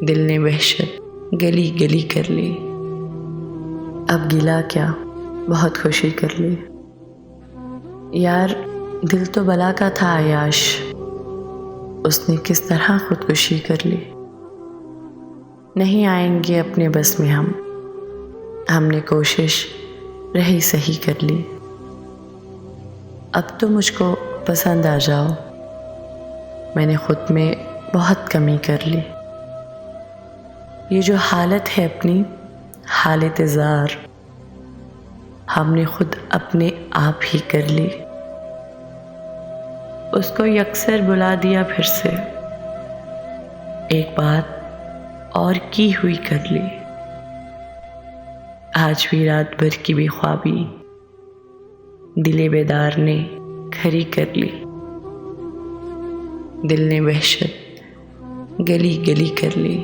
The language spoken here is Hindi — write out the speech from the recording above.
दिल ने वहशत गली गली कर ली। अब गिला क्या, बहुत खुशी कर ली। यार दिल तो बला का था आयाश, उसने किस तरह खुदकुशी कर ली। नहीं आएंगे अपने बस में हमने कोशिश रही सही कर ली। अब तो मुझको पसंद आ जाओ, मैंने खुद में बहुत कमी कर ली। ये जो हालत है अपनी हालत ज़ार, हमने खुद अपने आप ही कर ली। उसको यकसर बुला दिया फिर से, एक बात और की हुई कर ली। आज भी रात भर की बेख्वाबी दिले बेदार ने खरी कर ली। दिल ने वहशत गली गली कर ली।